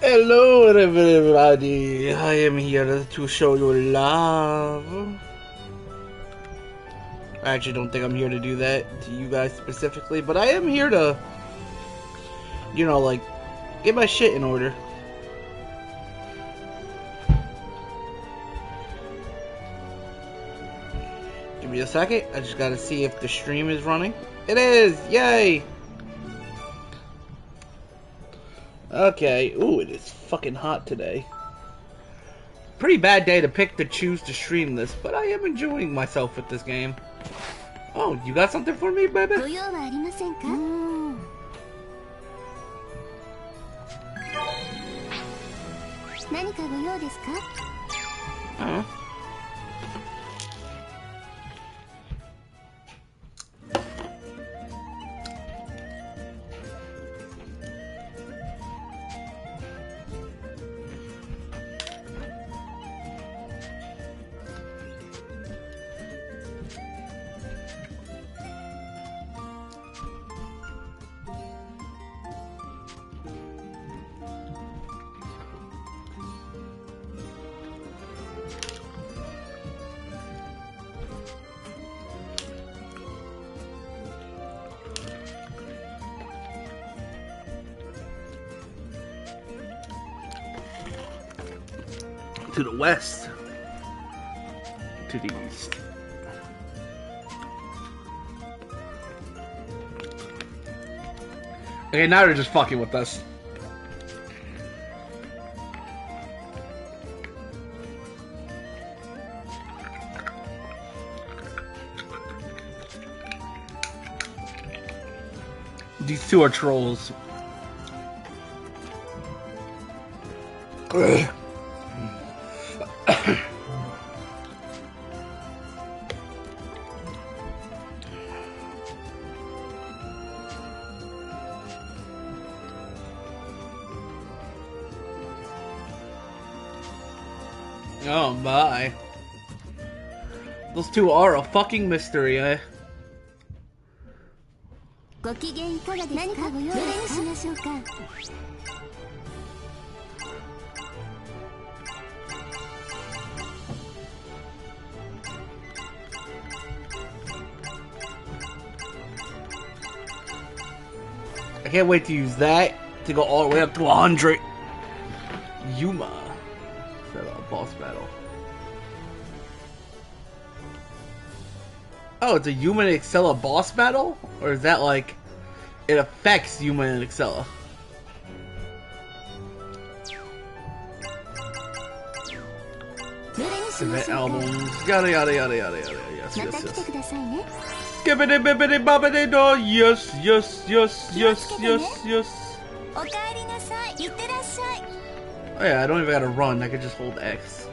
Hello everybody, I am here to show you love. I actually don't think I'm here to do that to you guys specifically, but I am here to, you know, like, get my shit in order. Give me a second, I just gotta see if the stream is running. It is! Yay! Okay, ooh, it is fucking hot today. Pretty bad day to pick to choose to stream this, but I am enjoying myself with this game. Oh, you got something for me, baby? Uh-huh. To the west. To the east. Okay, now they're just fucking with us. These two are trolls. Ugh. Oh my. Those two are a fucking mystery, eh? I can't wait to use that to go all the way up to 100. Yuma. Is that a boss battle? Oh, it's a Yuma and Excella boss battle? Or is that like, it affects Yuma and Excella? Event albums, yada yada yada yada yada, yes, yes, yes. Skippity bippity boppity do, yes, yes, yes, yes, yes, yes. Oh yeah, I don't even gotta run, I can just hold X.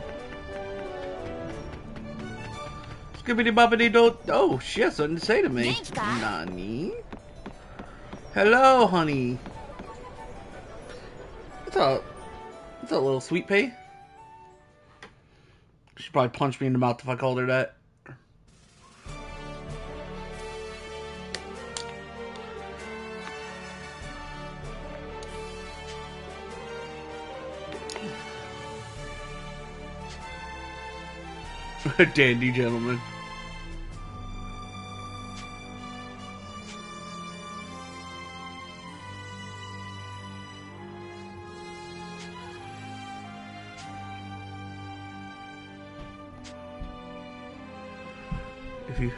Skippity boppity do, oh, she has something to say to me. Nani? Hello, honey. What's up? What's up, little sweet pea? She'd probably punch me in the mouth if I called her that. Dandy gentleman. If you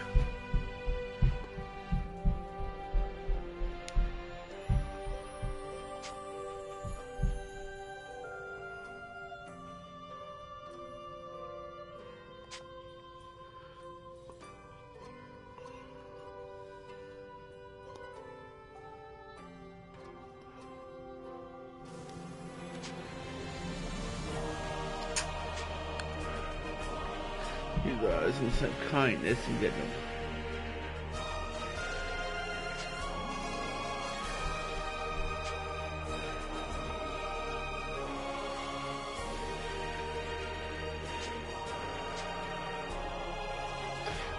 guys with some kindness and get them.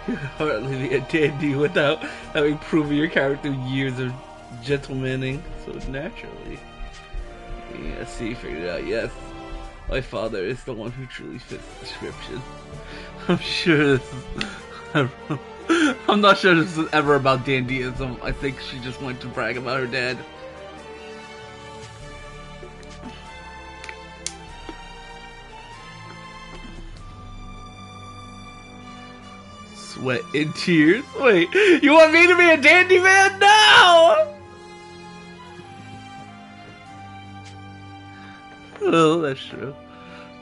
You can hardly be a dandy without having proven your character years of gentlemaning so naturally. Yeah, see, you figured it out. Yes, my father is the one who truly fits the description. I'm sure this is... I'm not sure this is ever about dandyism. I think she just went to brag about her dad. Sweat and tears? Wait, you want me to be a dandy man? No! Oh, that's true.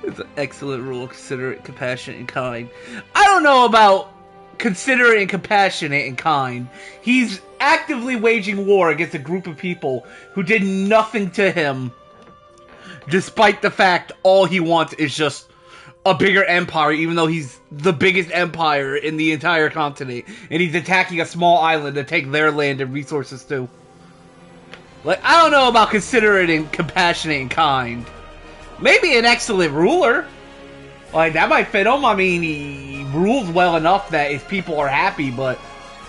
It's an excellent rule. Considerate, compassionate, and kind. I don't know about considerate and compassionate and kind. He's actively waging war against a group of people who did nothing to him, despite the fact all he wants is just a bigger empire, even though he's the biggest empire in the entire continent, and he's attacking a small island to take their land and resources too. Like, I don't know about considerate and compassionate and kind. Maybe an excellent ruler. Like, that might fit him. I mean, he rules well enough that his people are happy, but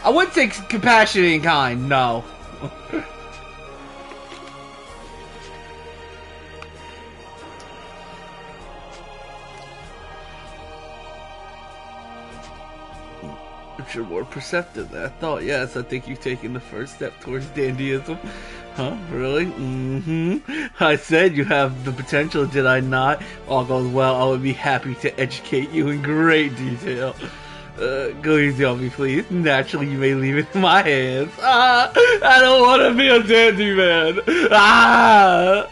I wouldn't say compassionate and kind, no. You're more perceptive than I thought. Yes, I think you've taken the first step towards dandyism. Huh? Really? Mm-hmm. I said you have the potential, did I not? All goes well, I would be happy to educate you in great detail. Go easy on me, please. Naturally, you may leave it in my hands. Ah! I don't want to be a dandy man! Ah!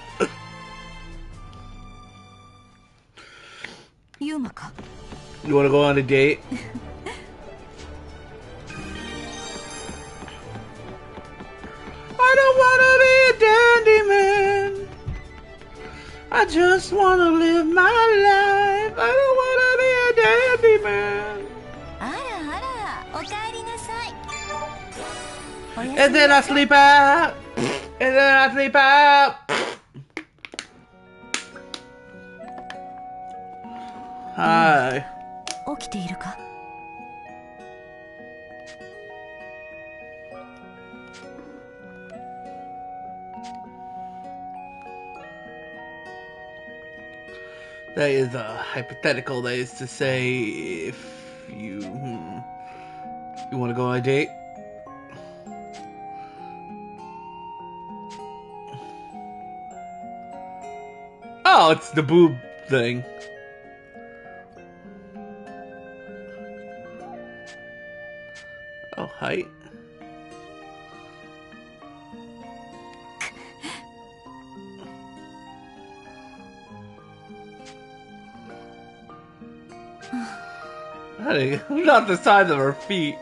You want to go on a date? I don't wanna be a dandy man. I just wanna live my life. I don't wanna be a dandy man. And then I sleep out. And then I sleep out. Hi. That is a hypothetical. That is to say, if you you want to go on a date. Oh, it's the boob thing. Oh, height. Honey, not the size of her feet.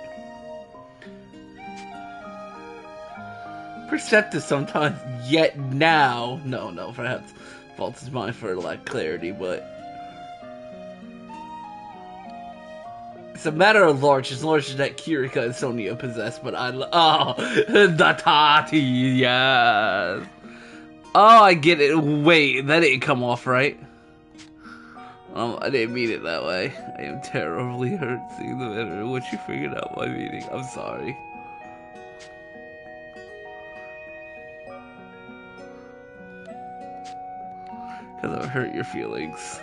Perceptive sometimes, yet now. No, perhaps fault is mine for lack of clarity, but it's a matter of large, as large as that Kirika and Sonia possess, but the Tati, yes. Oh, I get it. Wait, that didn't come off right. I didn't mean it that way. I am terribly hurt seeing the manner in which you figured out my meaning. I'm sorry. Because I've hurt your feelings.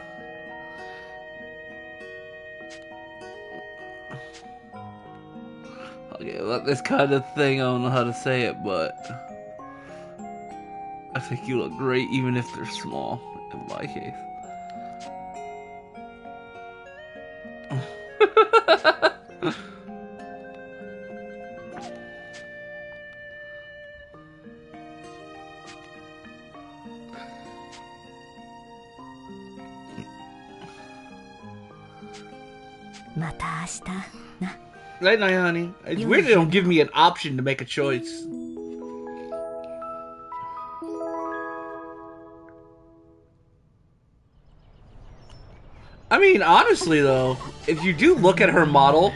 Okay, well, this kind of thing, I don't know how to say it, but I think you look great even if they're small, in my case. Night night, honey. It's weird they don't give me an option to make a choice. I mean, honestly though, if you do look at her model,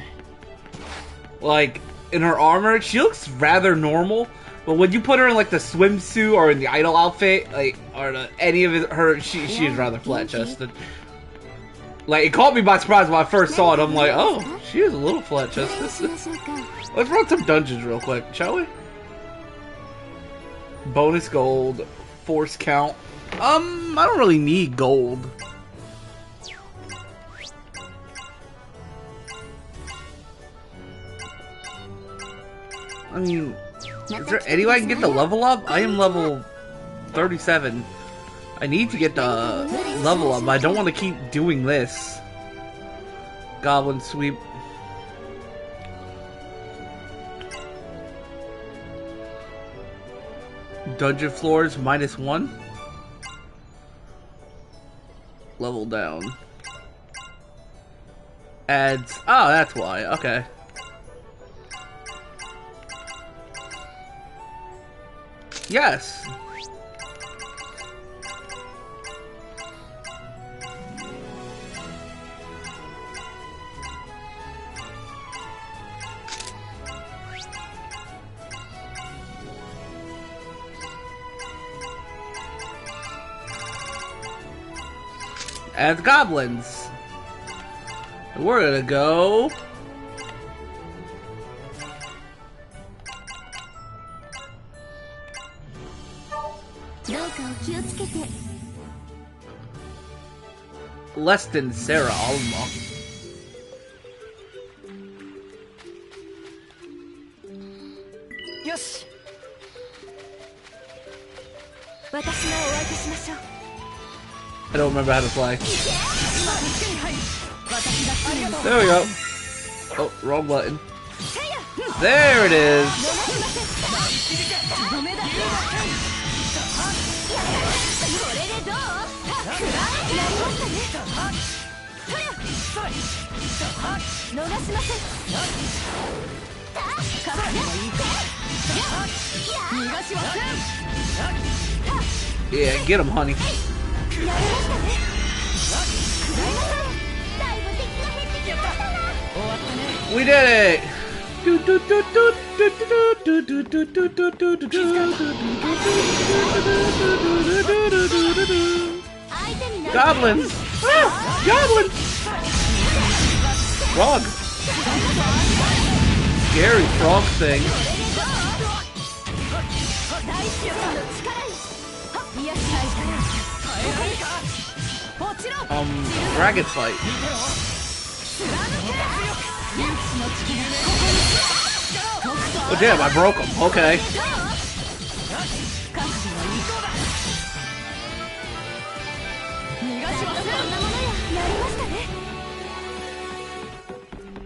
like, in her armor, she looks rather normal. But when you put her in, like, the swimsuit or in the idol outfit, like, or any of she is rather flat-chested. Like, it caught me by surprise when I first saw it. I'm like, oh, she is a little flat-chested. Let's run some dungeons real quick, shall we? Bonus gold, force count. I don't really need gold. I mean, is there any way I can get the level up? I am level 37. I need to get the level up, but I don't want to keep doing this. Goblin sweep. Dungeon floors -1. Level down. Adds. Oh, that's why. Okay. Yes. As goblins. We're gonna go. Less than Sarah Alma. Yosh. I don't remember how to fly. There we go. Oh, wrong button. There it is. Yeah, get him, honey. We did it! Goblins! Ah, goblins! Frog! Scary frog thing. Dragon fight. Oh damn, I broke him. Okay.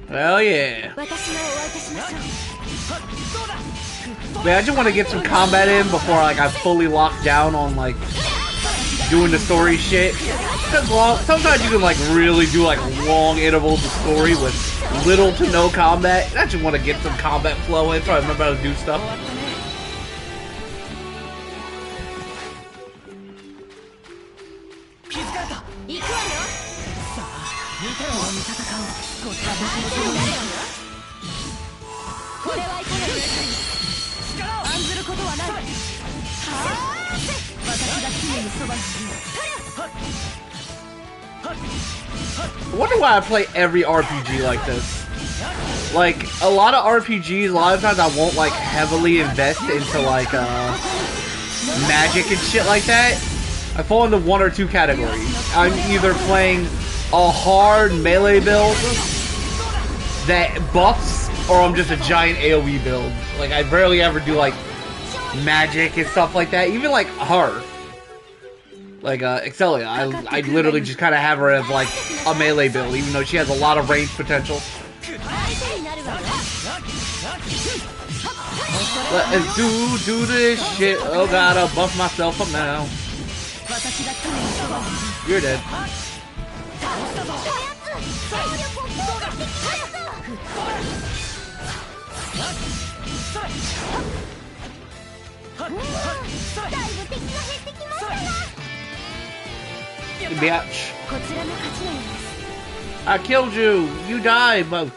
Hell yeah. Man, I just want to get some combat in before like I fully lock down on like doing the story shit. Because sometimes you can like really do like long intervals of story with little to no combat. And I just want to get some combat flow in so I remember how to do stuff. I wonder why I play every RPG like this. Like, a lot of RPGs, a lot of times I won't, like, heavily invest into, like, magic and shit like that. I fall into one or two categories. I'm either playing a hard melee build that buffs, or I'm just a giant AoE build. Like, I rarely ever do, like, magic and stuff like that. Even, like, her. Like, Excelia, I literally just kind of have her as, like, a melee build, even though she has a lot of range potential. Let's do this shit. Oh god, I'll buff myself up now. You're dead. Bitch. I killed you. You died, but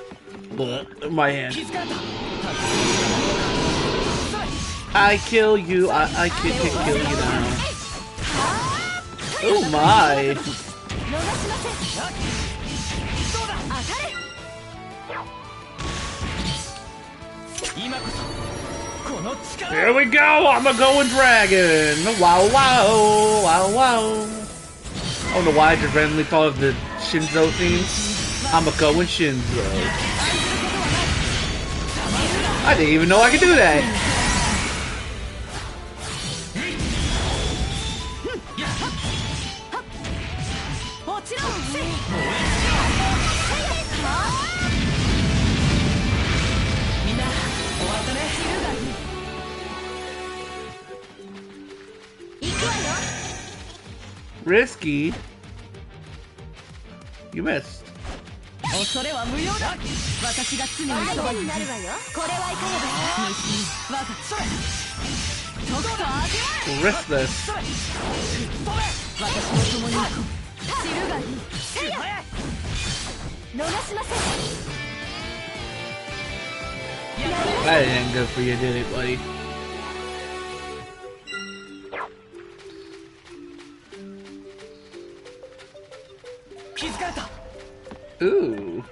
my hand. I kill you. I can kill you now. Oh my. Here we go! I'm a going dragon! Wow, wow, wow, wow. I don't know why I just randomly thought of the Shinzo theme. I'm a going Shinzo. I didn't even know I could do that. Risky. You missed. Risk this. That ain't good for you, did it, buddy? Ooh.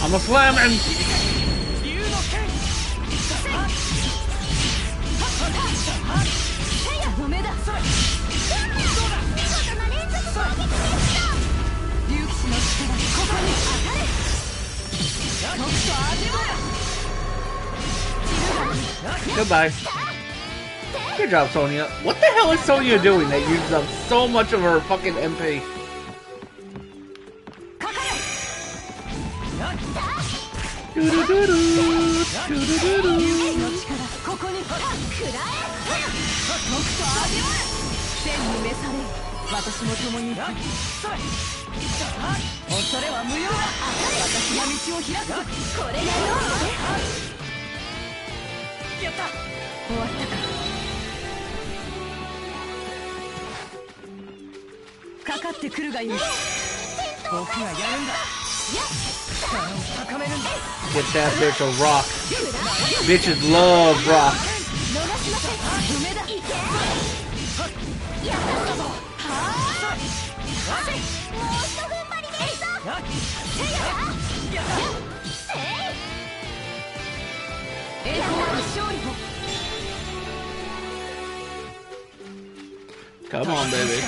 I'm a slamming. Goodbye. Good job, Sonya. What the hell is Sonya doing that uses up so much of her fucking MP? Get that bitch a rock. Bitches love rock. Come on, baby.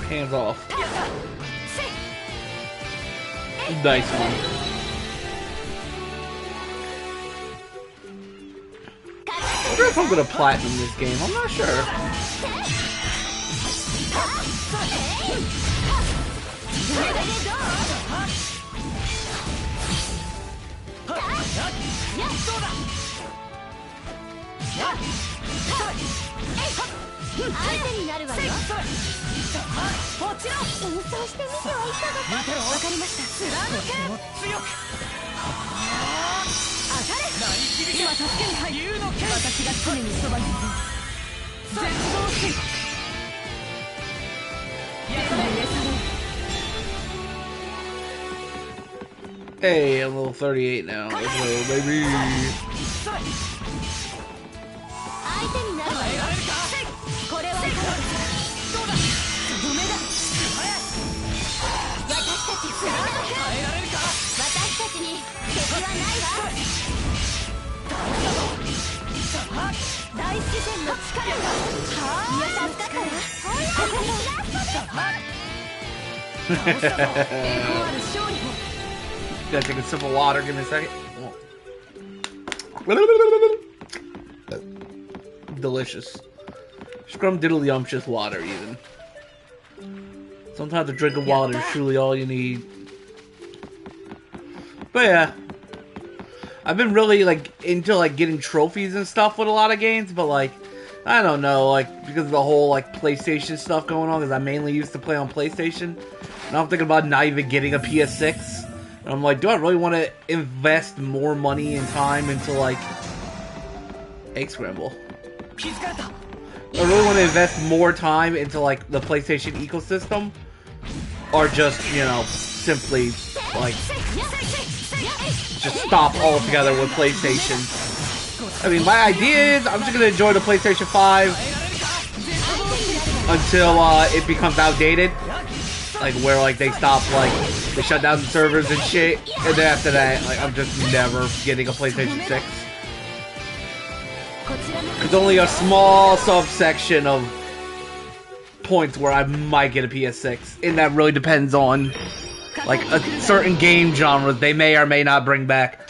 Hands off. Nice one. I wonder if I'm gonna platinum this game. I'm not sure. Hey, I'm level 38 now. Let's go, baby. Gotta take a sip of water. Give me a second. Delicious. Scrumdiddlyumptious water, even. Sometimes a drink of water is truly all you need. But yeah. I've been really, like, into, like, getting trophies and stuff with a lot of games, but, like, I don't know, like, because of the whole, like, PlayStation stuff going on, because I mainly used to play on PlayStation, and I'm thinking about not even getting a PS6, and I'm like, do I really want to invest more money and time into, like, Egg Scramble? I really want to invest more time into like the PlayStation ecosystem, or just, you know, simply like just stop altogether with PlayStation. I mean, my idea is I'm just gonna enjoy the PlayStation 5 until it becomes outdated, like where like they stop, like they shut down the servers and shit, and then after that, like I'm just never getting a PlayStation 6. There's only a small subsection of points where I might get a PS6, and that really depends on like a certain game genres they may or may not bring back.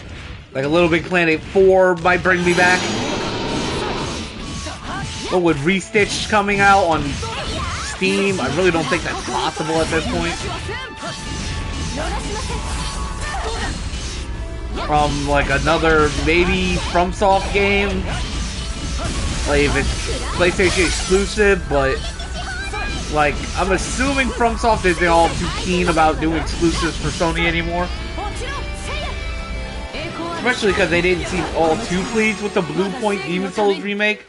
Like a Little Big Planet 4 might bring me back. But with Restitched coming out on Steam, I really don't think that's possible at this point. From like another maybe FromSoft game, like if it's PlayStation exclusive, but like I'm assuming FromSoft isn't all too keen about doing exclusives for Sony anymore. Especially because they didn't seem all too pleased with the Blue Point Demon Souls remake.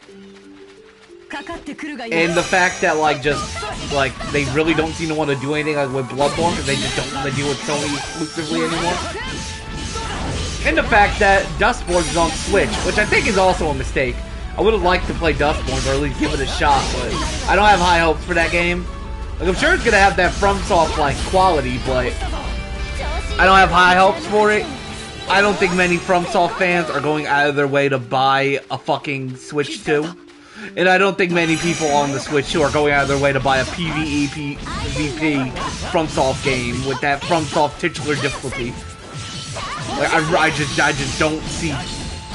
And the fact that like they really don't seem to want to do anything like with Bloodborne because they just don't want to deal with Sony exclusively anymore. And the fact that Dustborn is on Switch, which I think is also a mistake. I would have liked to play Dustborn or at least give it a shot, but I don't have high hopes for that game. Like I'm sure it's gonna have that FromSoft like quality, but I don't have high hopes for it. I don't think many FromSoft fans are going out of their way to buy a fucking Switch 2. And I don't think many people on the Switch 2 are going out of their way to buy a PvE, PvP FromSoft game with that FromSoft titular difficulty. Like, I just don't see,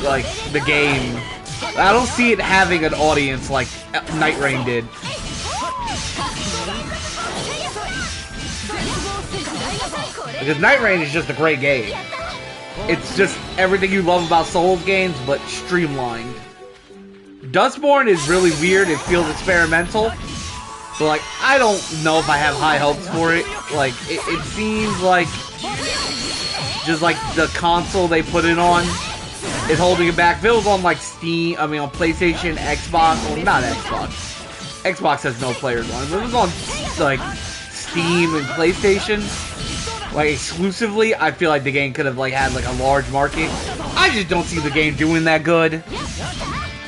like, the game. I don't see it having an audience like Night Rain did. Because Night Rain is just a great game. It's just everything you love about Souls games, but streamlined. Dustborn is really weird. It feels experimental. So, like, I don't know if I have high hopes for it. Like, it seems like just like the console they put it on is holding it back. If it was on, like, Steam, I mean, on PlayStation, Xbox, well, not Xbox. Xbox has no players on it. But it was on, like, Steam and PlayStation, like, exclusively, I feel like the game could have, like, had, like, a large market. I just don't see the game doing that good.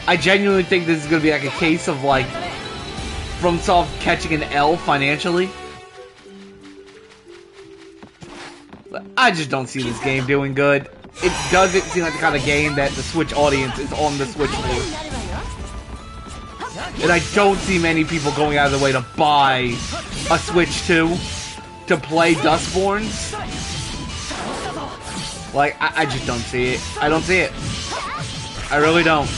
I genuinely think this is going to be, like, a case of, like, FromSoft catching an L financially. But I just don't see this game doing good. It doesn't seem like the kind of game that the Switch audience is on the Switch for. And I don't see many people going out of their way to buy a Switch 2 to play Dustborns. Like, I just don't see it. I don't see it. I really don't.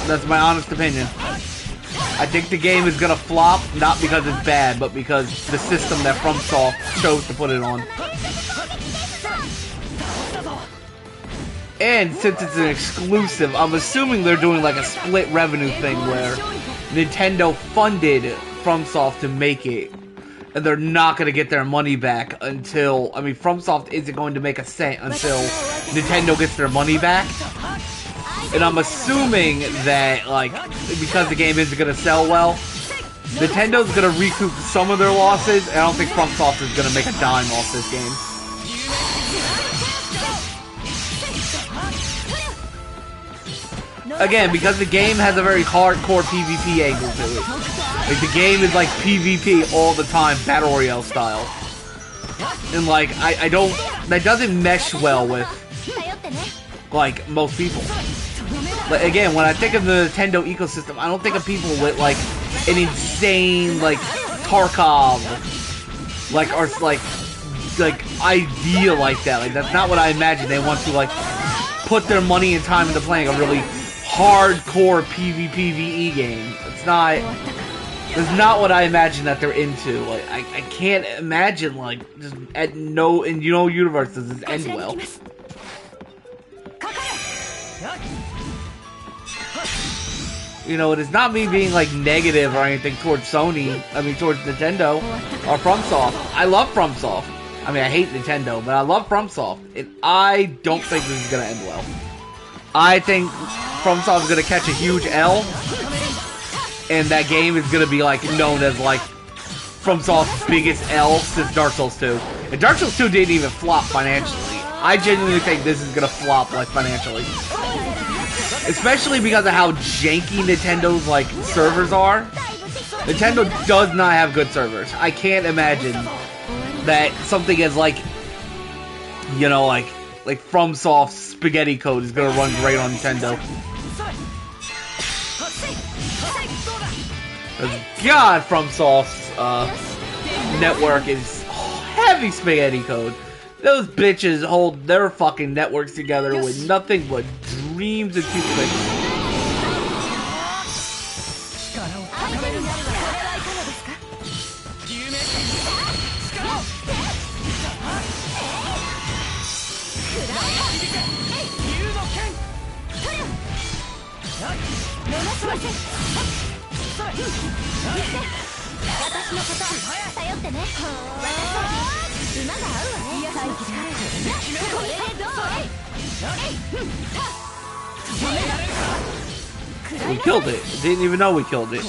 That's my honest opinion. I think the game is gonna flop, not because it's bad, but because the system that FromSoft chose to put it on. And since it's an exclusive, I'm assuming they're doing like a split revenue thing where Nintendo funded FromSoft to make it, and they're not going to get their money back until, I mean, FromSoft isn't going to make a cent until Nintendo gets their money back. And I'm assuming that, like, because the game isn't going to sell well, Nintendo's going to recoup some of their losses, and I don't think FromSoft is going to make a dime off this game. Again, because the game has a very hardcore PvP angle to it. Like, the game is like PvP all the time, Battle Royale style. And like, I don't, that doesn't mesh well with, like, most people. But again, when I think of the Nintendo ecosystem, I don't think of people with, like, an insane, like, Tarkov, like, or, like, idea like that. Like, that's not what I imagine. They want to, like, put their money and time into playing a really hardcore PvPvE game. It's not, it's not what I imagine that they're into. Like, I can't imagine, like, just at no, in no universe does this end well. You know, it is not me being, like, negative or anything towards Sony, I mean, towards Nintendo, or FromSoft. I love FromSoft. I mean, I hate Nintendo, but I love FromSoft. And I don't think this is gonna end well. I think FromSoft is gonna catch a huge L, and that game is gonna be like known as like FromSoft's biggest L since Dark Souls 2. And Dark Souls 2 didn't even flop financially. I genuinely think this is gonna flop like financially, especially because of how janky Nintendo's like servers are. Nintendo does not have good servers. I can't imagine that something as like, you know, like FromSoft's spaghetti code is gonna run great on Nintendo. God, FromSoft's network is heavy spaghetti code. Those bitches hold their fucking networks together with nothing but dreams and toothpicks. We killed it. Didn't even know we killed it.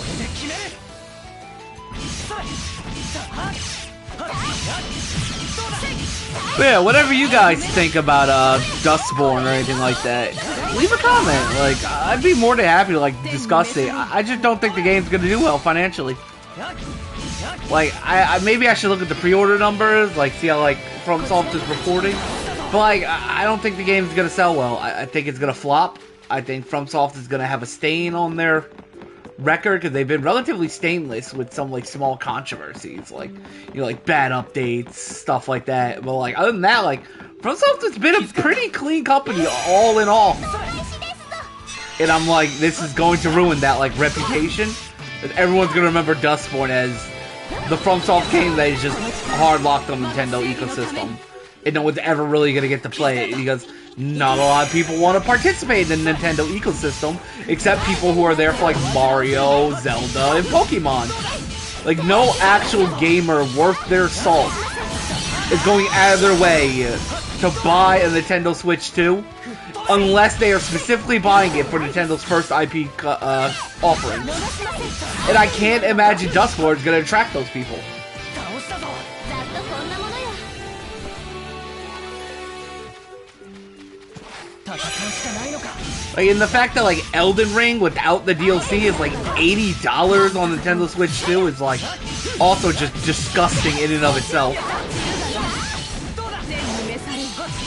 But yeah, whatever you guys think about Dustborn or anything like that, leave a comment. Like, I'd be more than happy to like discuss it. I just don't think the game's gonna do well financially. Like, maybe I should look at the pre-order numbers, like see how like FromSoft is reporting. But like, I don't think the game's gonna sell well. I think it's gonna flop. I think FromSoft is gonna have a stain on their record because they've been relatively stainless with some like small controversies, like, you know, like bad updates, stuff like that. But like, other than that, like, FromSoft has been a pretty clean company all in all. And I'm like, this is going to ruin that like reputation. Everyone's gonna remember Dustborn as the FromSoft game that is just hard locked on Nintendo ecosystem, and no one's ever really gonna get to play it because not a lot of people want to participate in the Nintendo ecosystem, except people who are there for like Mario, Zelda, and Pokemon. Like, no actual gamer worth their salt is going out of their way to buy a Nintendo Switch 2, unless they are specifically buying it for Nintendo's first IP offering. And I can't imagine Dustborn is going to attract those people. Like, and the fact that like Elden Ring without the DLC is like $80 on Nintendo Switch 2 is like also just disgusting in and of itself.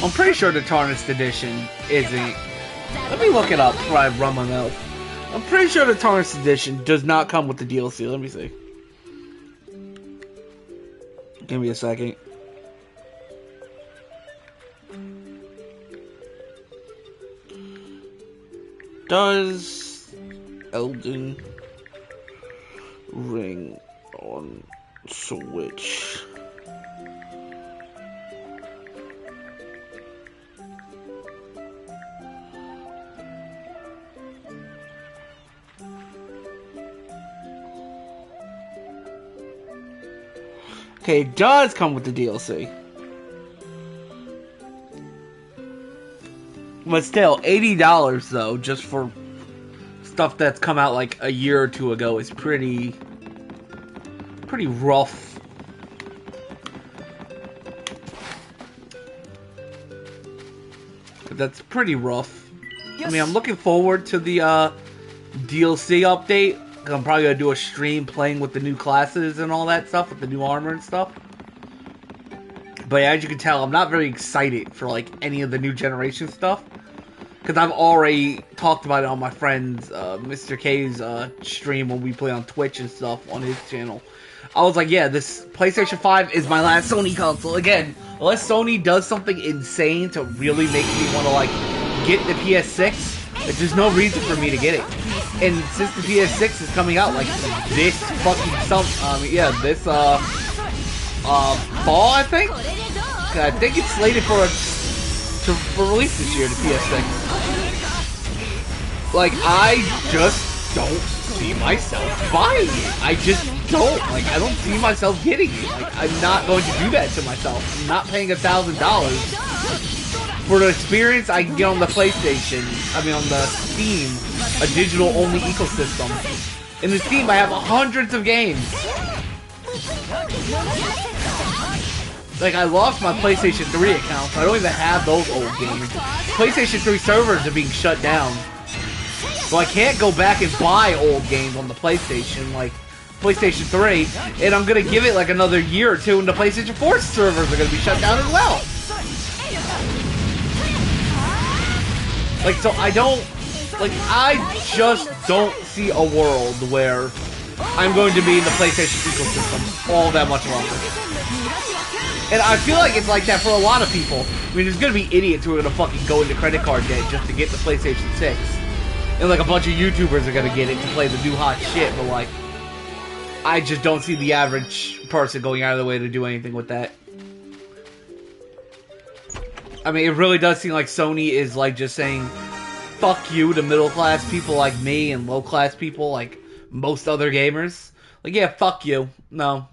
I'm pretty sure the Tarnished Edition isn't. Let me look it up before I run my mouth. I'm pretty sure the Tarnished Edition does not come with the DLC. Let me see. Give me a second. Does Elden Ring on Switch? Okay, it does come with the DLC. But still, $80 though, just for stuff that's come out like a year or two ago is pretty rough. That's pretty rough. Yes. I mean, I'm looking forward to the DLC update. I'm probably gonna do a stream playing with the new classes and all that stuff, with the new armor and stuff. But as you can tell, I'm not very excited for like any of the new generation stuff, because I've already talked about it on my friend's Mr. K's stream when we play on Twitch and stuff on his channel. I was like, yeah, this PlayStation 5 is my last Sony console. Again, unless Sony does something insane to really make me want to like get the PS6, there's no reason for me to get it. And since the PS6 is coming out like this fucking this fall, I think. I think it's slated for release this year, the PS6. Like, I just don't see myself buying it. I just don't. Like, I don't see myself getting it. Like, I'm not going to do that to myself. I'm not paying $1,000 For the experience I get on the PlayStation, I mean on the Steam, a digital-only ecosystem. In the Steam, I have hundreds of games. Like, I lost my PlayStation 3 account, so I don't even have those old games. PlayStation 3 servers are being shut down. So I can't go back and buy old games on the PlayStation, like PlayStation 3, and I'm gonna give it like another year or two, and the PlayStation 4 servers are gonna be shut down as well. Like, so I just don't see a world where I'm going to be in the PlayStation ecosystem all that much longer. And I feel like it's like that for a lot of people. I mean, there's gonna be idiots who are gonna fucking go into credit card debt just to get the PlayStation 6. And like a bunch of YouTubers are gonna get it to play the new hot shit, but like, I just don't see the average person going out of their way to do anything with that. I mean, it really does seem like Sony is like just saying, fuck you to middle class people like me and low class people like most other gamers. Like, yeah, fuck you. No.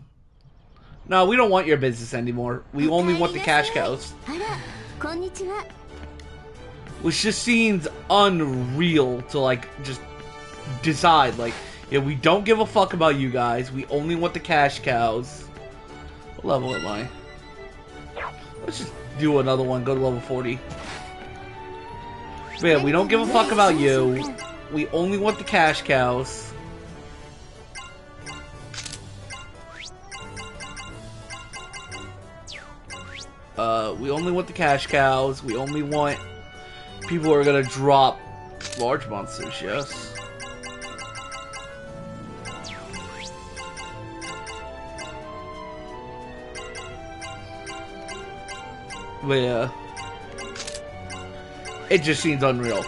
No, we don't want your business anymore. We only want the cash cows. Which just seems unreal to like just decide like, yeah, we don't give a fuck about you guys. We only want the cash cows. What level am I? Let's just do another one. Go to level 40. But yeah, we don't give a fuck about you. We only want the cash cows. We only want the cash cows. We only want people who are gonna drop large monsters, yes. But yeah, it just seems unreal.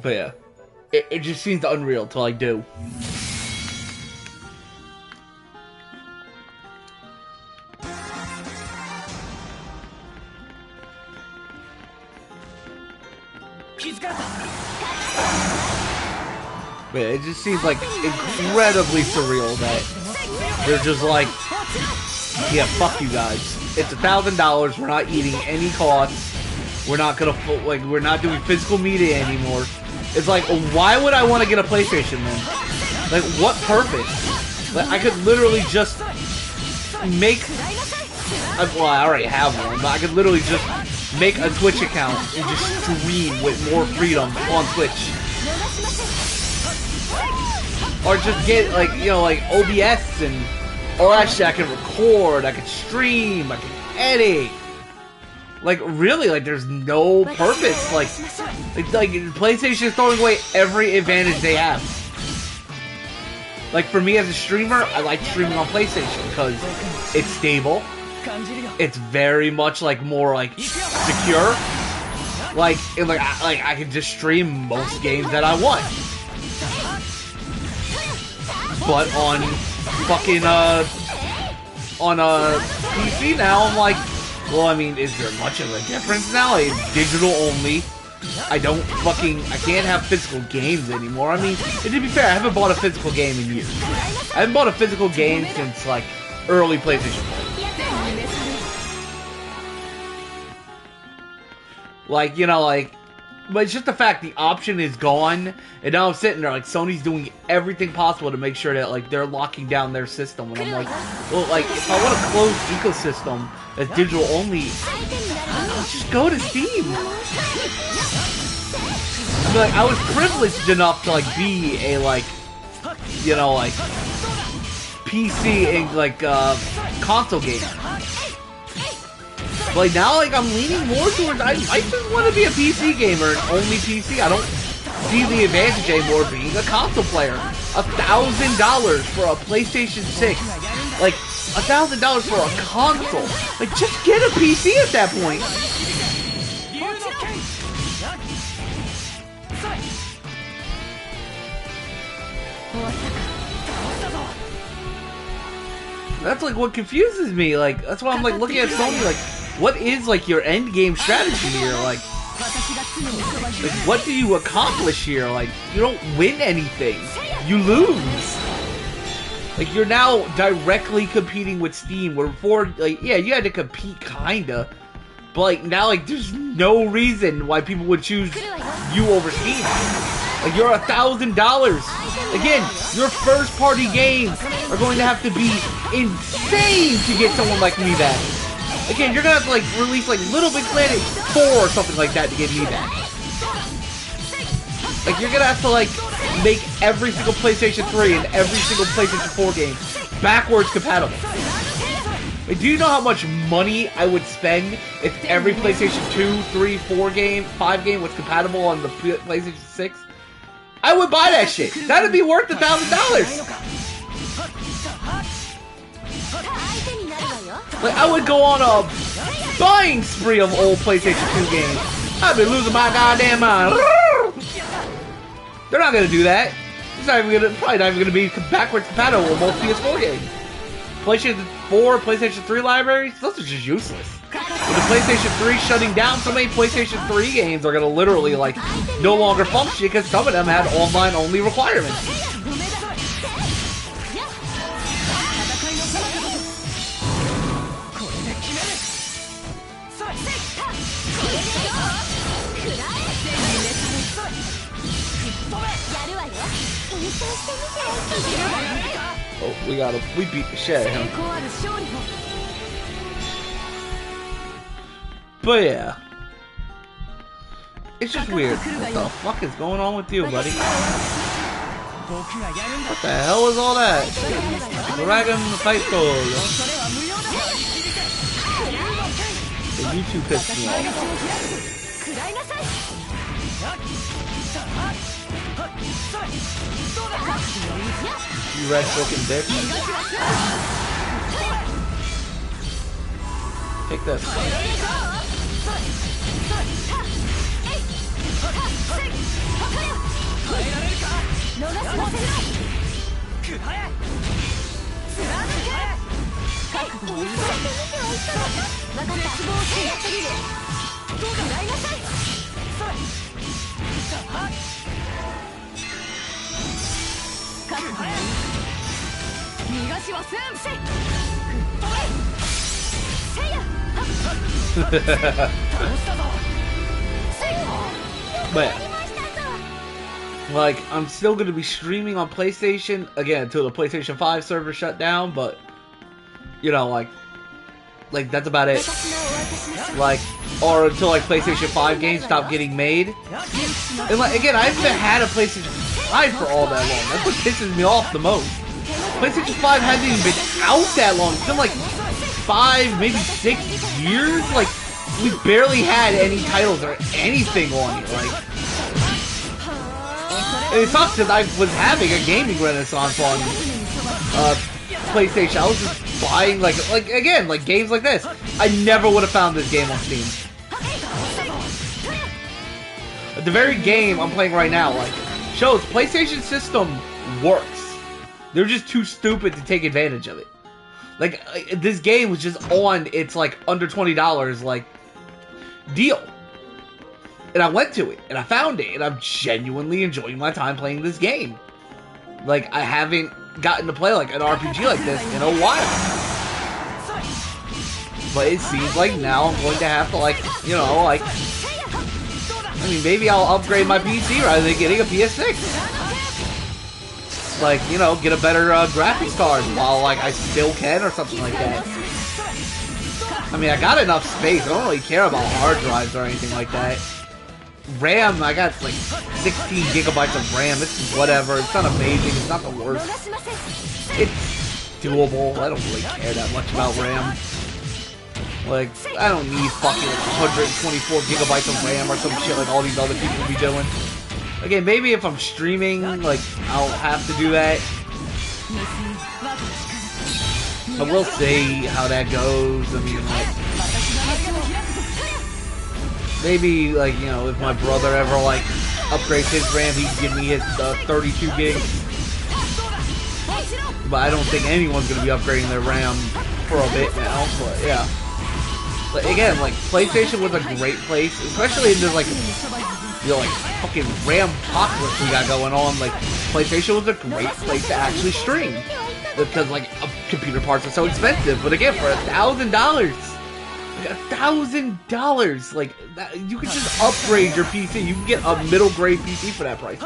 But yeah, it just seems unreal to like do. But yeah, it just seems like incredibly surreal that they're just like, yeah, fuck you guys. It's $1,000. We're not eating any costs. We're not gonna like we're not doing physical media anymore. It's like, why would I want to get a PlayStation then? Like, what purpose? Like, I could literally just make. Well, I already have one, but I could literally just make a Twitch account and just stream with more freedom on Twitch. Or just get, like, you know, like OBS and all that shit. I can record, I can stream, I can edit. Like, really, like, there's no purpose. Like PlayStation is throwing away every advantage they have. Like, for me as a streamer, I like streaming on PlayStation because it's stable. It's very much, like, more, like, secure. Like, I can just stream most games that I want. But on fucking, on a PC now, I'm like, well, I mean, is there much of a difference now? It's digital only. I can't have physical games anymore. I mean, and to be fair, I haven't bought a physical game in years. I haven't bought a physical game since, like, early PlayStation 4. Like, you know, like, but it's just the fact the option is gone, and now I'm sitting there, like, Sony's doing everything possible to make sure that, like, they're locking down their system, and I'm like, well, like, if I want a closed ecosystem that's digital only, I'll just go to Steam. I mean, like, I was privileged enough to, like, be a, like, you know, like, PC and, like, console gamer. Like, now, like, I'm leaning more towards, I just want to be a PC gamer and only PC. I don't see the advantage anymore of being a console player. $1,000 for a PlayStation 6. Like, $1,000 for a console. Like, just get a PC at that point. That's, like, what confuses me. Like, that's why I'm, like, looking at Sony, like, what is, like, your end game strategy here? Like, Like, what do you accomplish here? Like, you don't win anything. You lose. Like, you're now directly competing with Steam, where before, like, yeah, you had to compete, kinda. But, like, now, like, there's no reason why people would choose you over Steam. Like, you're $1,000. Again, your first-party games are going to have to be insane to get someone like me back. Again, you're gonna have to, like, release, like, Little Big Planet 4 or something like that to get me back. Like, you're gonna have to, like, make every single PlayStation 3 and every single PlayStation 4 game backwards compatible. Like, do you know how much money I would spend if every PlayStation 2, 3, 4 game, 5 game was compatible on the PlayStation 6? I would buy that shit. That'd be worth $1,000. Like, I would go on a buying spree of old PlayStation 2 games. I'd be losing my goddamn mind. They're not gonna do that. It's not even gonna, probably not even gonna be backwards compatible with most PS4 games. PlayStation 4, PlayStation 3 libraries, those are just useless. With the PlayStation 3 shutting down, so many PlayStation 3 games are gonna literally, like, no longer function because some of them had online-only requirements. Oh, we beat the shit out of him. But yeah. It's just weird. What the fuck is going on with you, buddy? What the hell is all that? Dragon Fight Goal. You two pissed me off. You red fucking bitch. Take this. But like, I'm still gonna be streaming on PlayStation again until the PlayStation 5 server shut down, but you know, like that's about it. Like, or until like PlayStation 5 games stop getting made. And like, again, I haven't had a PlayStation 5 for all that long. That's what pisses me off the most. PlayStation 5 hasn't even been out that long. It's been like 5, maybe 6 years. Like, we barely had any titles or anything on it. Like, and it sucks because I was having a gaming renaissance on PlayStation. I was just buying like again, like games like this. I never would have found this game on Steam. The very game I'm playing right now, like, shows PlayStation system works. They're just too stupid to take advantage of it. Like, this game was just on its, like, under $20, like, deal. And I went to it, and I found it, and I'm genuinely enjoying my time playing this game. Like, I haven't gotten to play, like, an RPG like this in a while. But it seems like now I'm going to have to, like, you know, like, I mean, maybe I'll upgrade my PC rather than getting a PS6. Like, you know, get a better graphics card while, like, I still can or something like that. I mean, I got enough space. I don't really care about hard drives or anything like that. RAM, I got, like, 16 gigabytes of RAM. It's whatever. It's not amazing. It's not the worst. It's doable. I don't really care that much about RAM. Like, I don't need fucking 124 gigabytes of RAM or some shit like all these other people be doing. Again, maybe if I'm streaming, like, I'll have to do that. But we'll see how that goes. I mean, like, maybe, like, you know, if my brother ever, like, upgrades his RAM, he can give me his 32 gigs. But I don't think anyone's going to be upgrading their RAM for a bit now, but yeah. But again, like, PlayStation was a great place, especially in this, like, you know, like, fucking Ram-pocalypse we got going on. Like, PlayStation was a great place to actually stream. Because, like, computer parts are so expensive. But again, for $1,000, like, $1,000, like, that, you could just upgrade your PC. You can get a middle-grade PC for that price.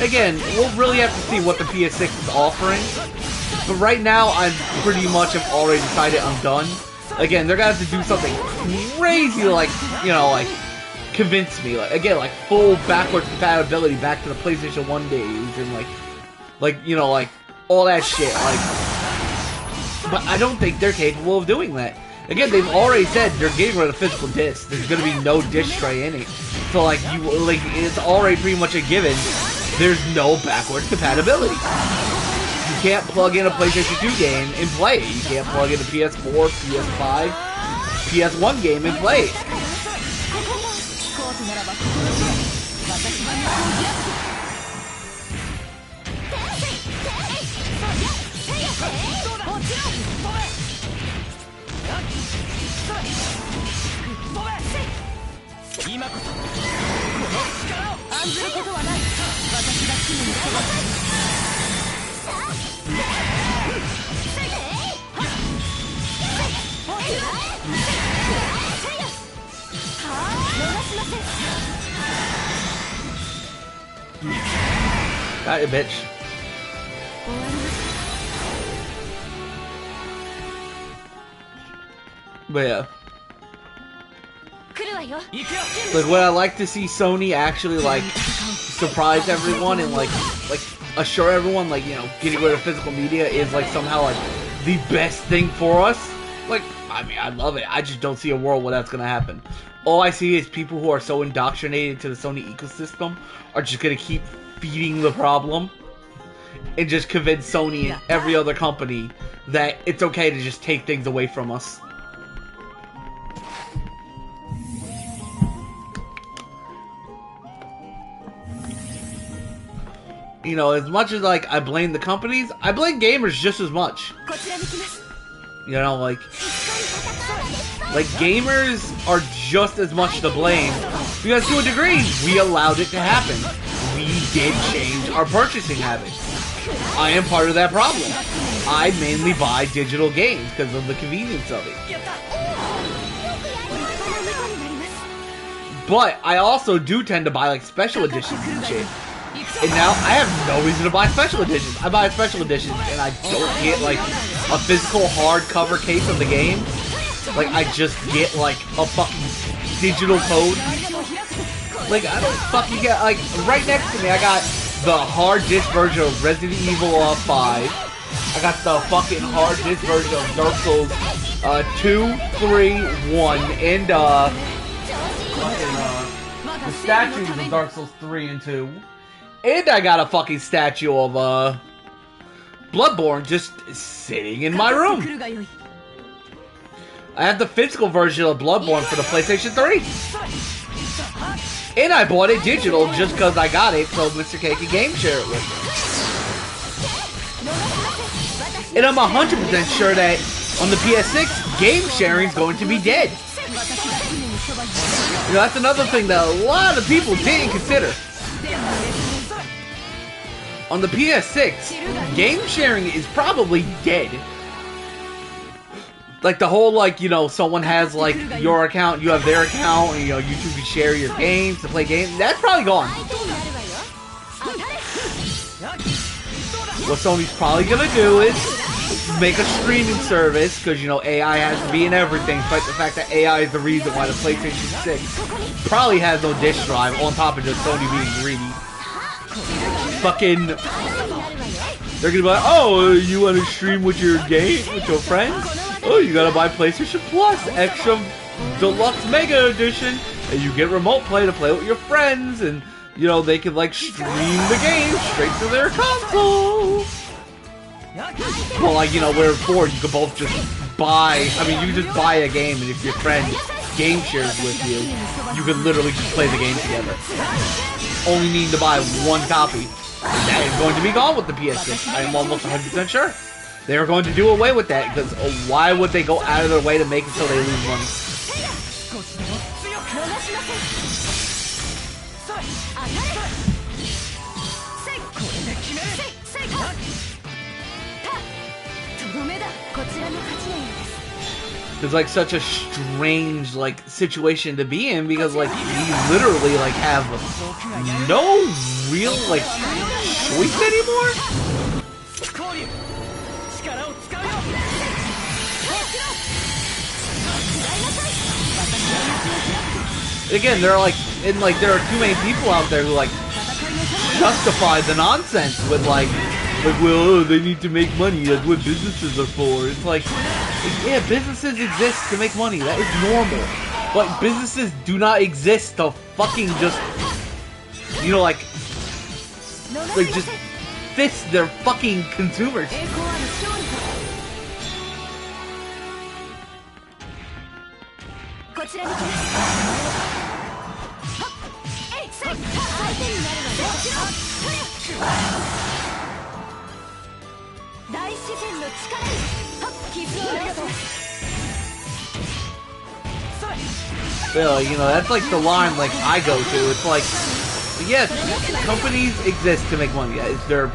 Again, we'll really have to see what the PS6 is offering. But right now, I'm pretty much have already decided I'm done. Again, they're gonna have to do something crazy, like, you know, like, convince me. Like, again, like, full backwards compatibility back to the PlayStation 1 days, and like, you know, like, all that shit, like. But I don't think they're capable of doing that. Again, they've already said they're getting rid of physical discs. There's gonna be no disc tray in it. So, like, it's already pretty much a given. There's no backwards compatibility. You can't plug in a PlayStation 2 game and play it. You can't plug in a PS4, PS5, PS1 game and play it. Got you, bitch. But yeah. Like, would I like to see Sony actually, like, surprise everyone and, like assure everyone, like, you know, getting rid of physical media is, like, somehow, like, the best thing for us? Like, I mean, I love it. I just don't see a world where that's gonna happen. All I see is people who are so indoctrinated to the Sony ecosystem are just gonna keep feeding the problem and just convince Sony and every other company that it's okay to just take things away from us. You know, as much as, like, I blame the companies, I blame gamers just as much. You know, like gamers are just as much to blame, because to a degree, we allowed it to happen. We did change our purchasing habits. I am part of that problem. I mainly buy digital games because of the convenience of it. But I also do tend to buy, like, special editions and shit. And now I have no reason to buy special editions. I buy special editions and I don't get, like, a physical hardcover case of the game. Like, I just get, like, a fucking digital code. Like, I don't fucking get, like, right next to me I got the hard disc version of Resident Evil 5. I got the fucking hard disc version of Dark Souls 2, 3, 1, and the statues of Dark Souls 3 and 2. And I got a fucking statue of Bloodborne just sitting in my room. I have the physical version of Bloodborne for the PlayStation 3. And I bought it digital just because I got it so Mr. K can game share it with me. And I'm 100% sure that on the PS6, game sharing is going to be dead. You know, that's another thing that a lot of people didn't consider. On the PS6, game sharing is probably dead. Like, the whole, like, you know, someone has, like, your account, you have their account, and, you know, you two can share your games to play games. That's probably gone. What Sony's probably gonna do is make a streaming service, because, you know, AI has to be in everything, despite the fact that AI is the reason why the PlayStation 6 probably has no disk drive, on top of just Sony being greedy. Fucking, they're gonna be like, oh, you want to stream with your game, with your friends? Oh, you gotta buy PlayStation Plus, extra deluxe mega edition, and you get remote play to play with your friends, and, you know, they can, like, stream the game straight to their console. Well, like, you know, where before you could both just buy, I mean, you could just buy a game, and if your friend game shares with you, you could literally just play the game together. Only needing to buy one copy. And that is going to be gone with the PS6. I am almost 100% sure. They are going to do away with that because why would they go out of their way to make it so they lose money? It's like such a strange like situation to be in because like you literally like have no real like choice anymore. Again, there are like there are too many people out there who like justify the nonsense with like well, they need to make money. That's what businesses are for. It's like, yeah, businesses exist to make money. That is normal. But businesses do not exist to fucking just, you know, like just fist their fucking consumers. Well, you know, that's like the line like I go to. It's like, yes, companies exist to make money. It's their,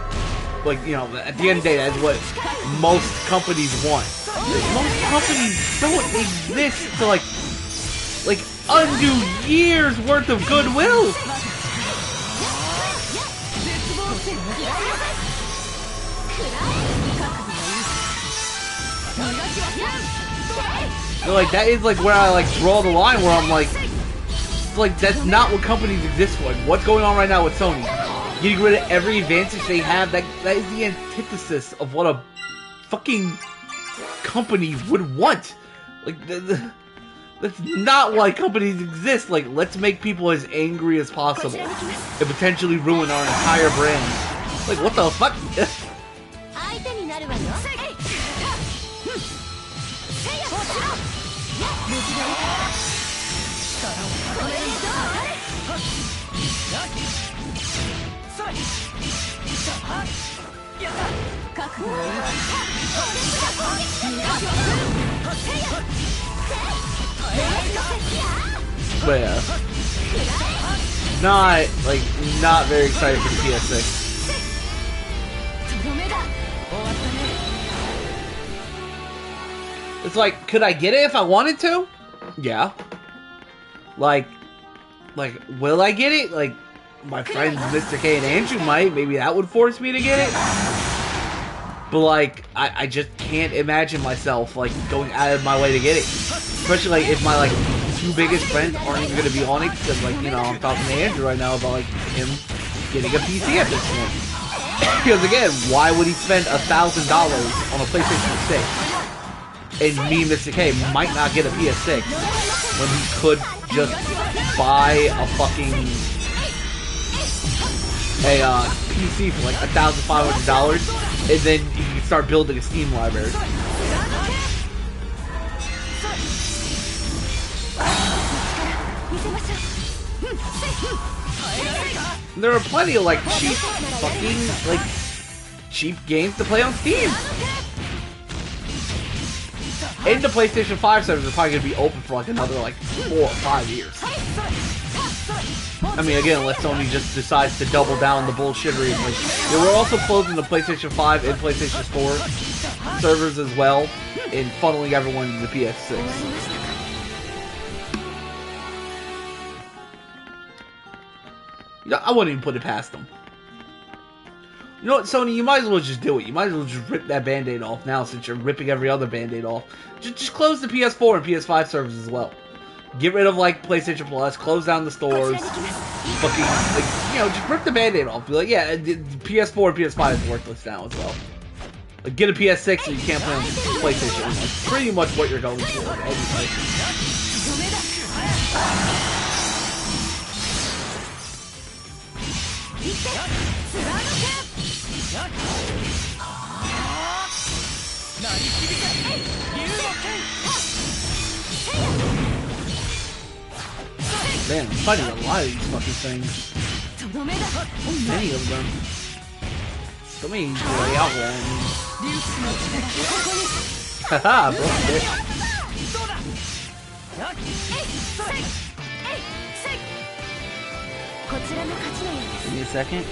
like, you know, at the end of the day, that's what most companies want. Most companies don't exist to like undo years worth of goodwill. So, like, that is like where I like draw the line where I'm like that's not what companies exist for. Like, what's going on right now with Sony? Getting rid of every advantage they have, that is the antithesis of what a fucking company would want. Like, that's not why companies exist. Like, let's make people as angry as possible and potentially ruin our entire brand. Like, what the fuck? But yeah, not very excited for the PS6. It's like, could I get it if I wanted to? Yeah. Like, will I get it? Like, my friends Mr. K and Andrew might. Maybe that would force me to get it. But, like, I just can't imagine myself, like, going out of my way to get it. Especially, like, if my, like, two biggest friends aren't even going to be on it. Because, like, you know, I'm talking to Andrew right now about, like, him getting a PC at this point. Because, again, why would he spend $1,000 on a PlayStation 6? And me, Mr. K, might not get a PS6 when he could just buy a fucking PC for like $1,500, and then you can start building a Steam library. There are plenty of like cheap games to play on Steam. And the PlayStation 5 servers are probably going to be open for like another like 4 or 5 years. I mean, again, unless Sony just decides to double down the bullshittery. Like, yeah, we're also closing the PlayStation 5 and PlayStation 4 servers as well, and funneling everyone to the PS6. You know, I wouldn't even put it past them. You know what, Sony? You might as well just do it. You might as well just rip that Band-Aid off now, since you're ripping every other Band-Aid off. Just close the PS4 and PS5 servers as well. Get rid of, like, PlayStation Plus, close down the stores, fucking, like, you know, just rip the Band-Aid off. Be like, yeah, PS4 and PS5 is worthless now as well. Like, get a PS6 so you can't play on PlayStation. That's pretty much what you're going for, anyway. Man, I'm fighting a lot of these fucking things. So many of them. So many lay out ones. Haha, broke it. Give me a second.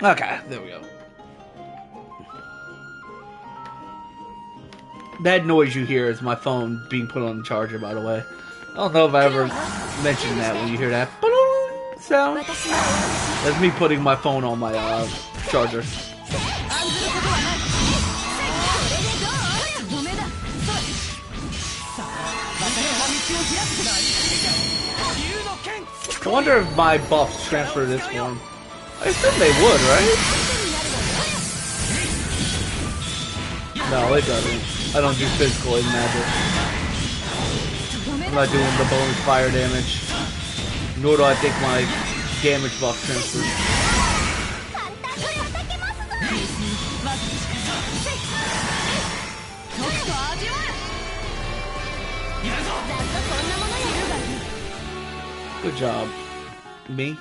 Okay, there we go. That noise you hear is my phone being put on the charger, by the way. I don't know if I ever mentioned that when you hear that sound. That's me putting my phone on my charger. I wonder if my buffs transfer to this form. I assume they would, right? No, it doesn't. I don't do physical in magic. I'm not doing the bonus fire damage. Nor do I think my damage buff transfers. Good job. Me?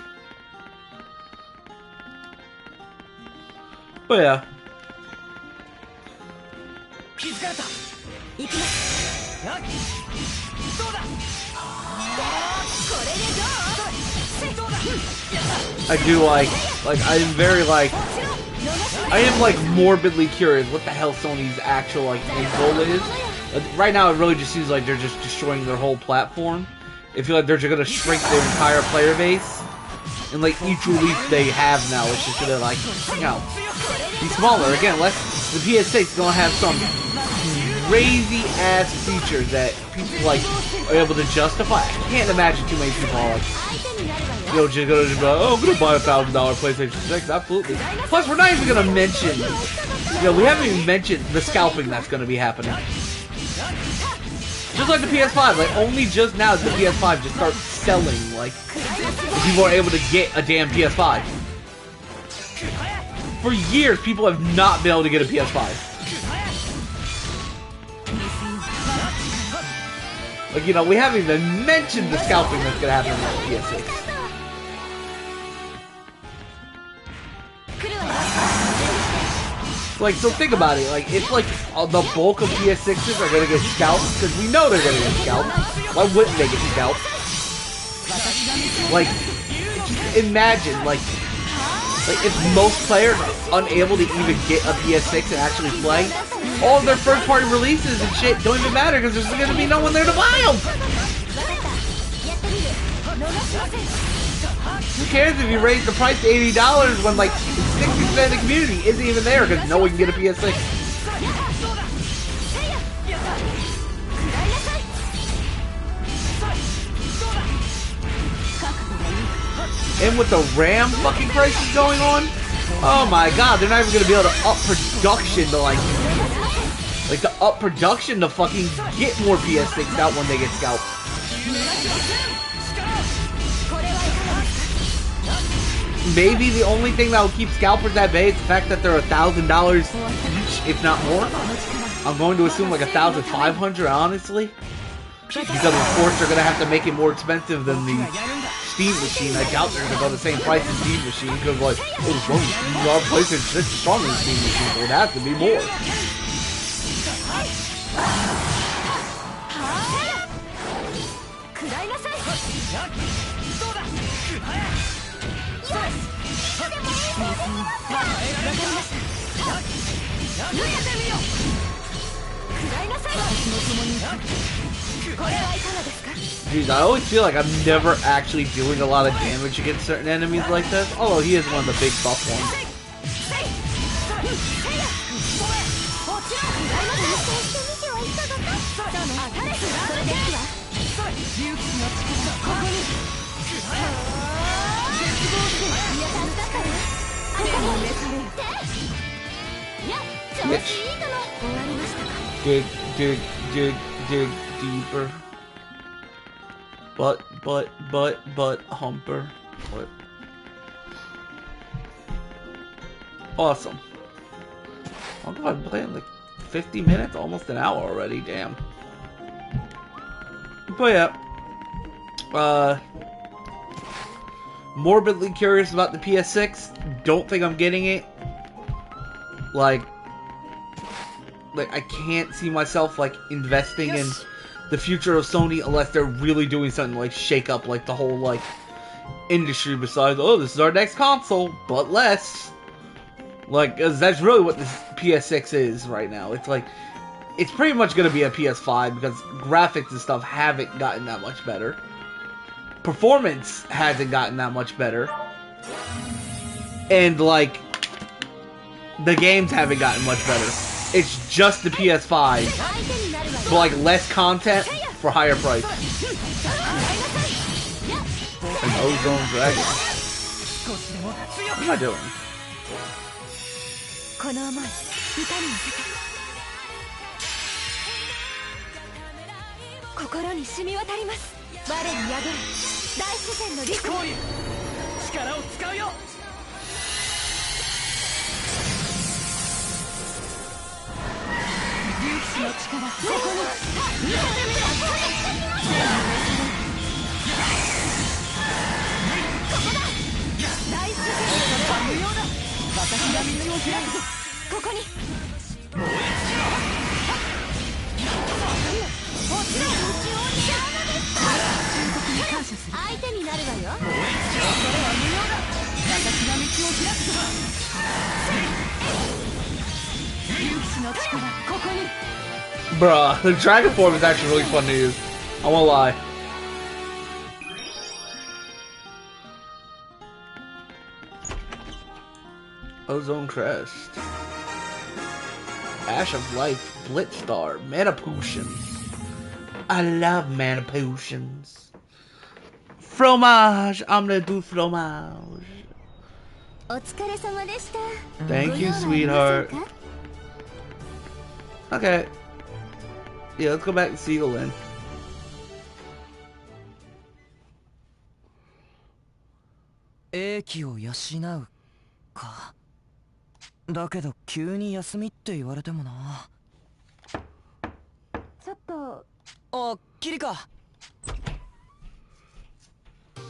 But yeah. I do like I'm very I am morbidly curious what the hell Sony's actual end goal is. Right now it really just seems like they're just destroying their whole platform. I feel like they're just gonna shrink their entire player base. And each release they have now, it's just gonna be smaller. Again, the PS6 is gonna have some crazy ass features that people are able to justify. I can't imagine too many people are just gonna be oh, I'm gonna buy a $1,000 PlayStation 6. Absolutely. Plus, we're not even gonna mention, we haven't even mentioned the scalping that's gonna be happening. Just like the PS5, only just now did the PS5 just start selling, people are able to get a damn PS5. For years, people have not been able to get a PS5. We haven't even mentioned the scalping that's gonna happen with the PS6. So think about it, if the bulk of PS6s are gonna get scalped, because we know they're gonna get scalped, why wouldn't they get scalped? Just imagine, if most players are unable to even get a PS6 and actually play, all of their first-party releases and shit don't even matter because there's gonna be no one there to buy them! Who cares if you raise the price to $80 when 60% of the community isn't even there because no one can get a PS6? And with the RAM fucking crisis going on, oh my god, they're not even gonna be able to up production to to up production to fucking get more PS6 out when they get scalped. Maybe the only thing that will keep scalpers at bay is the fact that they're $1,000 each, if not more. I'm going to assume $1,500, honestly. Because of course they're gonna have to make it more expensive than the Steam machine. I doubt they're gonna go the same price as Steam machine because our PlayStation 6 is stronger than Steam machine, so it has to be more. Jeez, I always feel like I'm never actually doing a lot of damage against certain enemies like this, although he is one of the big buff ones. Dig deeper. But, Humper. What? Awesome. Oh god, I've been playing like 50 minutes, almost an hour already, damn. But yeah. Morbidly curious about the PS6. Don't think I'm getting it. Like I can't see myself like investing in the future of Sony unless they're really doing something like shake up like the whole like industry. Besides, oh, this is our next console, but less. Like, 'cause that's really what this PS6 is right now. It's like it's pretty much gonna be a PS5 because graphics and stuff haven't gotten that much better. Performance hasn't gotten that much better, and like the games haven't gotten much better. It's just the PS5, but like less content for higher price. An Ozone Dragon. What am I doing? Bruh, the dragon form is actually really fun to use. I won't lie. Ozone Crest. Ash of Life, Blitzstar, Mana Potions. I love Mana Potions. Fromage! I'm gonna do fromage. Thank you, sweetheart. Okay. Yeah, let's go back to Seagull then.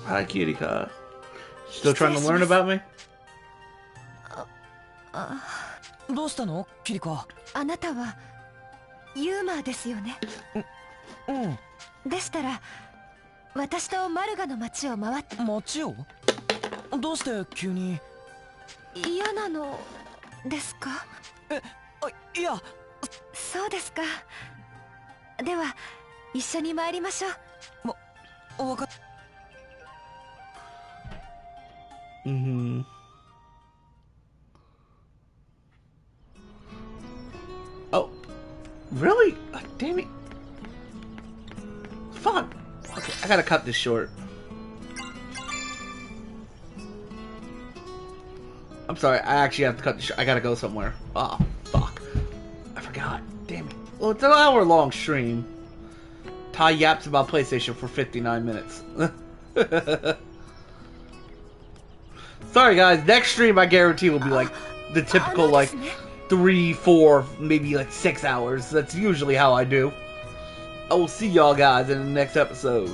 Hi, Kirika. Still trying to learn about me? どうしたのキリカ。あなたはユーマーですよね。うん。でしたら私とマルガの町を回って。町を？どうして急に？嫌なのですか？いや。そうですか。では一緒に参りましょう。わかっ。Oh, really? Damn it. Fuck. Okay, I gotta cut this short. I'm sorry, I actually have to cut this short. I gotta go somewhere. Oh, fuck. I forgot. Damn it. Well, it's an hour-long stream. Ty yaps about PlayStation for 59 minutes. Sorry, guys. Next stream, I guarantee, will be like the typical, like, 3, 4, maybe like 6 hours. That's usually how I do. I will see y'all guys in the next episode.